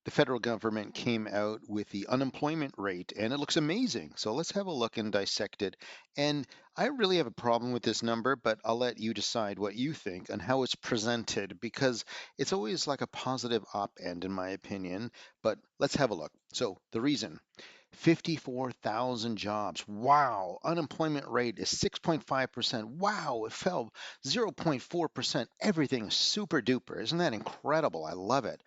the federal government came out with the unemployment rate, and it looks amazing. So let's have a look and dissect it. And I really have a problem with this number, but I'll let you decide what you think and how it's presented, because it's always like a positive op-ed in my opinion. But let's have a look. So the reason, 54,000 jobs. Wow. Unemployment rate is 6.5%. Wow. It fell 0.4%. Everything is super duper. Isn't that incredible? I love it.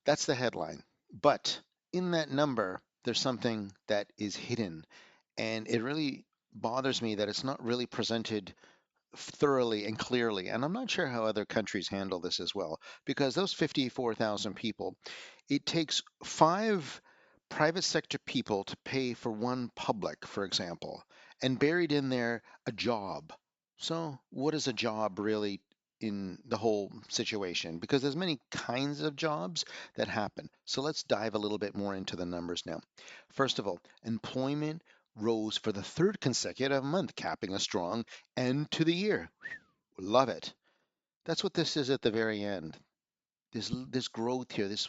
That's the headline. But in that number, there's something that is hidden. And it really bothers me that it's not really presented thoroughly and clearly. And I'm not sure how other countries handle this as well, because those 54,000 people, it takes five private sector people to pay for one public, for example, and buried in there a job. So, what is a job really in the whole situation? Because there's many kinds of jobs that happen. So let's dive a little bit more into the numbers now. First of all, employment rose for the third consecutive month, capping a strong end to the year. Love it. That's what this is at the very end. This growth here, this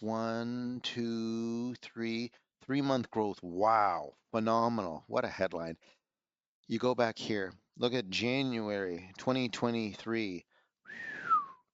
3 month growth. Wow, phenomenal. What a headline. You go back here, look at January 2023,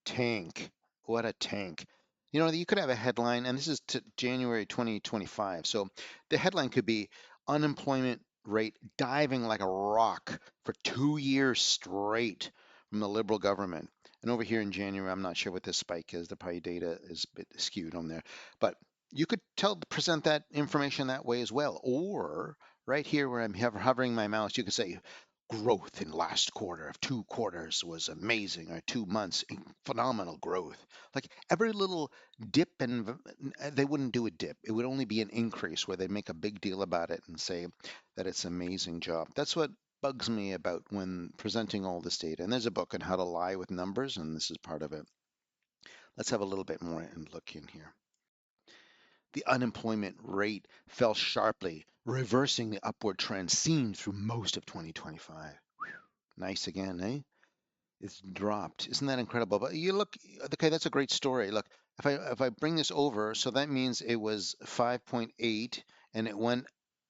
tank. What a tank. You could have a headline, and this is to January 2025. So the headline could be unemployment rate diving like a rock for 2 years straight from the Liberal government. And over here in January, I'm not sure what this spike is. The probably data is a bit skewed on there. But you could present that information that way as well. Or right here where I'm hovering my mouse, you could say growth in last quarter of 2 quarters was amazing, or 2 months, phenomenal growth. Like every little dip, and they wouldn't do a dip. It would only be an increase where they'd make a big deal about it and say that it's an amazing job. That's what bugs me about when presenting all this data. And there's a book on how to lie with numbers, and this is part of it. Let's have a little bit more and look in here. The unemployment rate fell sharply, reversing the upward trend seen through most of 2025. Nice again, eh? It's dropped. Isn't that incredible? But you look, okay, that's a great story. Look, if I bring this over, so that means it was 5.8 and it went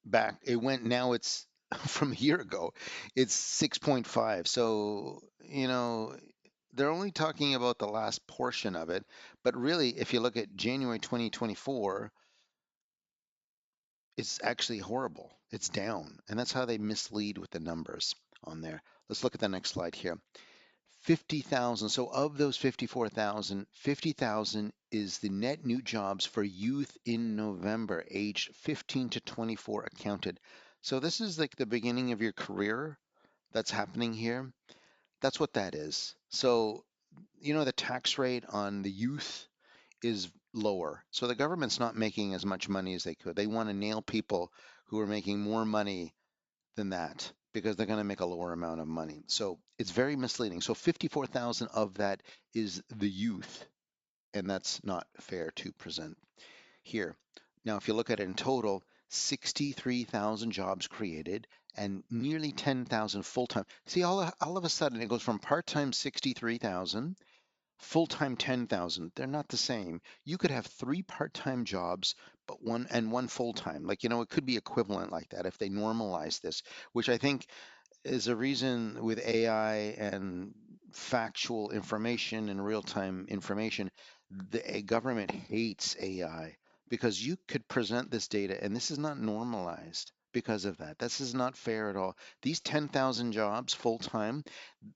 back. It went now it's from a year ago, it's 6.5. So, they're only talking about the last portion of it, but really if you look at January 2024, it's actually horrible. It's down. And that's how they mislead with the numbers on there. Let's look at the next slide here. 50,000. So of those 54,000, 50,000 is the net new jobs for youth in November, aged 15 to 24 accounted. So this is like the beginning of your career that's happening here. That's what that is. So, the tax rate on the youth is lower. So the government's not making as much money as they could. They want to nail people who are making more money than that because they're going to make a lower amount of money. So it's very misleading. So 54,000 of that is the youth, and that's not fair to present here. Now, if you look at it in total, 63,000 jobs created and nearly 10,000 full-time. See, all of a sudden it goes from part-time 63,000, full-time 10,000. They're not the same. You could have three part-time jobs, but one full-time. Like, it could be equivalent like that if they normalize this, which I think is a reason with AI and factual information and real-time information, the government hates AI because you could present this data and this is not normalized because of that. This is not fair at all. These 10,000 jobs full-time,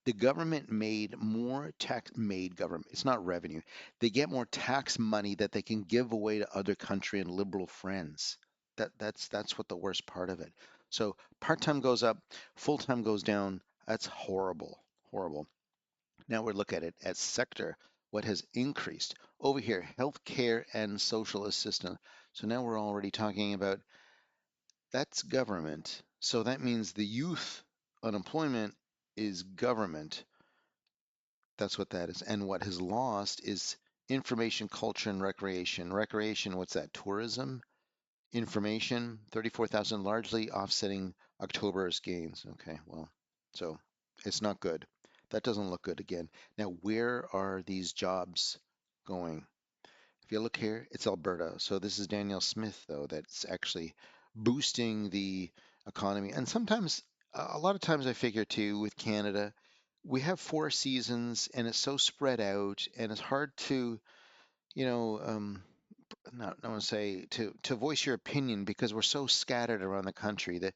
the government made more tax made government. It's not revenue. They get more tax money that they can give away to other country and liberal friends. That's what the worst part of it. So part-time goes up, full-time goes down. That's horrible. Horrible. Now we look at it as sector. What has increased over here? Healthcare and social assistance. So now we're already talking about that's government. So that means the youth unemployment is government. That's what that is. And what has lost is information, culture, and recreation. Recreation, what's that? Tourism? Information, 34,000, largely offsetting October's gains. Okay, well, so it's not good. That doesn't look good again. Now, where are these jobs going? If you look here, it's Alberta. So this is Daniel Smith, though, that's actually boosting the economy. And sometimes, a lot of times I figure too, with Canada, we have 4 seasons and it's so spread out and it's hard to, you know, not, I want to say to voice your opinion because we're so scattered around the country that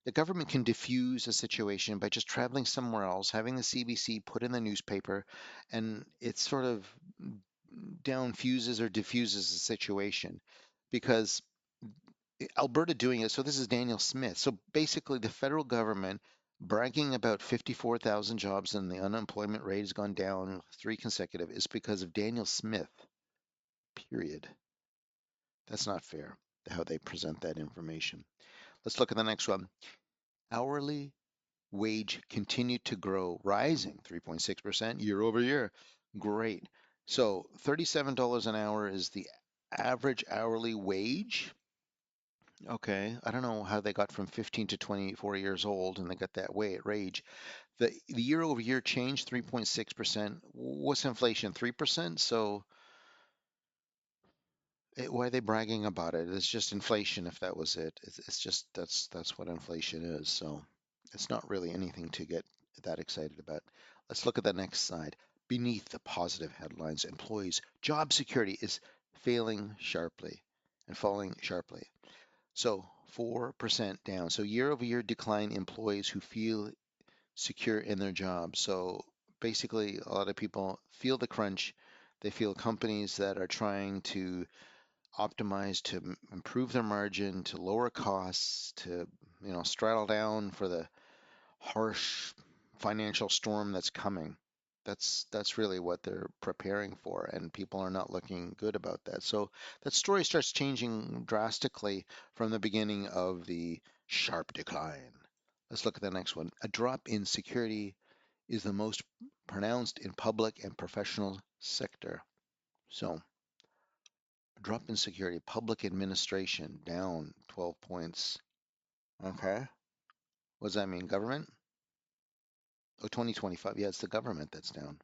the government can diffuse a situation by just traveling somewhere else, having the CBC put in the newspaper, and it sort of downfuses or diffuses the situation because Alberta doing it. So this is Daniel Smith. So basically, the federal government bragging about 54,000 jobs and the unemployment rate has gone down 3 consecutive is because of Daniel Smith, period. That's not fair how they present that information. Let's look at the next one. Hourly wage continued to grow, rising 3.6% year over year. Great. So $37 an hour is the average hourly wage. Okay, I don't know how they got from 15 to 24 years old and they got that wage. The year over year change 3.6%. What's inflation? 3%? So why are they bragging about it? It's just inflation if that was it. It's just that's what inflation is. So it's not really anything to get that excited about. Let's look at the next slide. Beneath the positive headlines, employees' job security is failing sharply and falling sharply. So 4% down. So year over year decline employees who feel secure in their job. So basically, a lot of people feel the crunch. They feel companies that are trying to optimize to improve their margin, to lower costs, to straddle down for the harsh financial storm that's coming. That's really what they're preparing for, and people are not looking good about that. So that story starts changing drastically from the beginning of the sharp decline. Let's look at the next one. A drop in security is the most pronounced in public and professional sector. So drop in security, public administration down 12 points. Okay. What does that mean? Government? Oh, 2025. Yeah, it's the government that's down.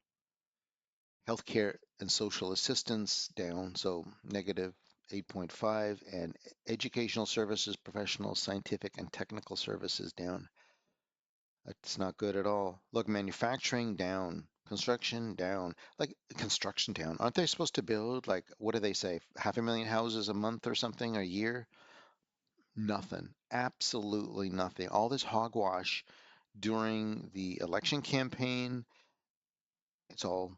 Healthcare and social assistance down, so negative 8.5, and educational services, professional, scientific, and technical services down. That's not good at all. Look, manufacturing down, construction down, like construction down. Aren't they supposed to build, like, what do they say, 500,000 houses a month or something, a year? Nothing. Absolutely nothing. All this hogwash during the election campaign, it's all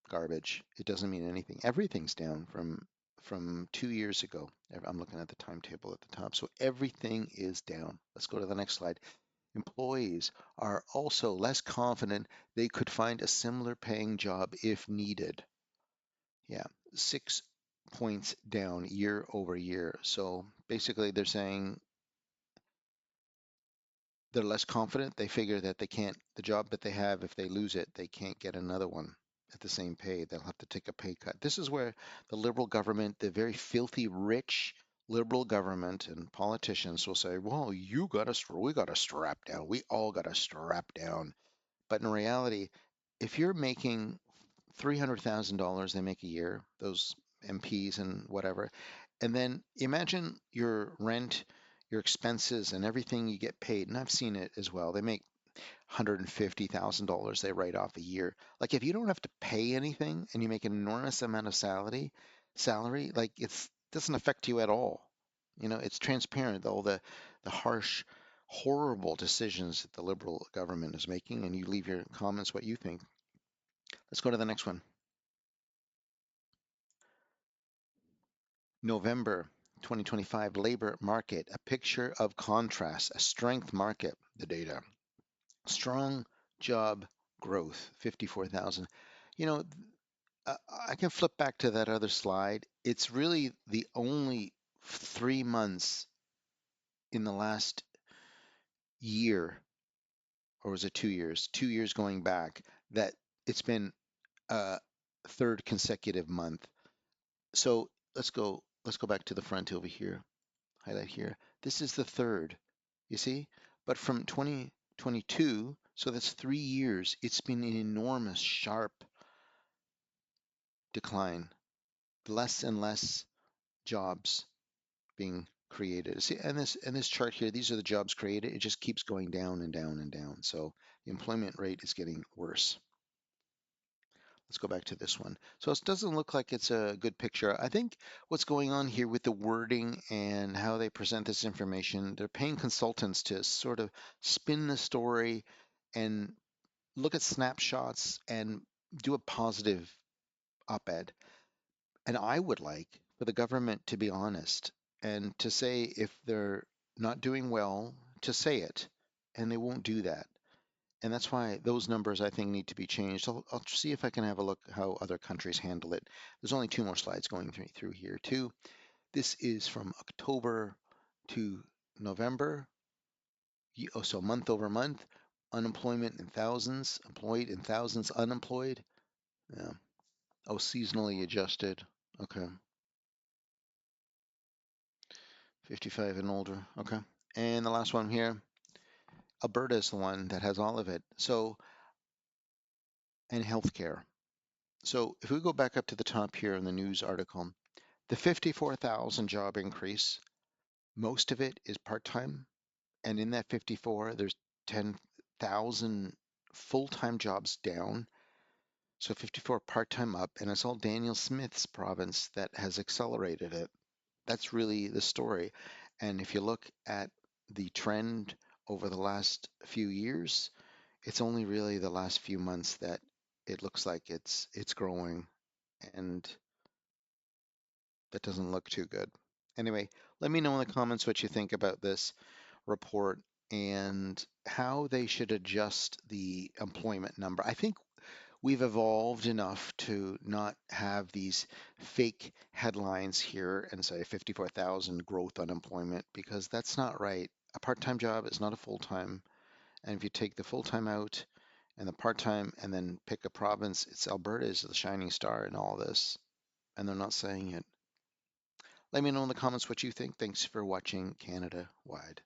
garbage. It doesn't mean anything. Everything's down from 2 years ago. I'm looking at the timetable at the top. So everything is down. Let's go to the next slide. Employees are also less confident they could find a similar paying job if needed. Yeah, 6 points down year over year. So basically, they're saying they're less confident. They figure that they can't, the job that they have, if they lose it, they can't get another one at the same pay. They'll have to take a pay cut. This is where the liberal government, the very filthy rich liberal government and politicians will say, well, we got to strap down. We all got to strap down. But in reality, if you're making $300,000 they make a year, those MPs and whatever, and then imagine your rent, your expenses, and everything you get paid. And I've seen it as well. They make $150,000 they write off a year. Like if you don't have to pay anything and you make an enormous amount of salary, like it's doesn't affect you at all. It's transparent, all the harsh, horrible decisions that the liberal government is making, and you leave your comments what you think. Let's go to the next one. November 2025 labor market, a picture of contrast, a strength market, the data. Strong job growth, 54,000. You know, I can flip back to that other slide. It's really the only 3 months in the last year, or was it 2 years? 2 years going back, that it's been a third consecutive month. So let's go back to the front over here. Highlight here. This is the third, you see? But from 2022, so that's 3 years, it's been an enormous, sharp decline. less and less jobs being created. See, and this chart here, these are the jobs created. It just keeps going down and down and down. So the employment rate is getting worse. Let's go back to this one. So it doesn't look like it's a good picture. I think what's going on here with the wording and how they present this information, they're paying consultants to sort of spin the story and look at snapshots and do a positive op-ed. And I would like for the government to be honest and to say if they're not doing well, to say it. And they won't do that. And that's why those numbers I think need to be changed. I'll see if I can have a look how other countries handle it. There's only two more slides going through here too. This is from October to November. Oh, so month over month, unemployment in thousands, employed in thousands, unemployed. Yeah. Oh, seasonally adjusted. Okay. 55 and older. Okay. And the last one here, Alberta is the one that has all of it. So, and healthcare. So if we go back up to the top here in the news article, the 54,000 job increase, most of it is part-time. And in that 54, there's 10,000 full-time jobs down. So 54 part-time up. And it's all Daniel Smith's province that has accelerated it. That's really the story. And if you look at the trend over the last few years, it's only really the last few months that it looks like it's growing, and that doesn't look too good. Anyway, let me know in the comments what you think about this report and how they should adjust the employment number. I think we've evolved enough to not have these fake headlines here and say 54,000 growth unemployment, because that's not right. A part-time job is not a full-time. And if you take the full-time out and the part-time and then pick a province, it's Alberta is the shining star in all this. And they're not saying it. Let me know in the comments what you think. Thanks for watching Canada Wide.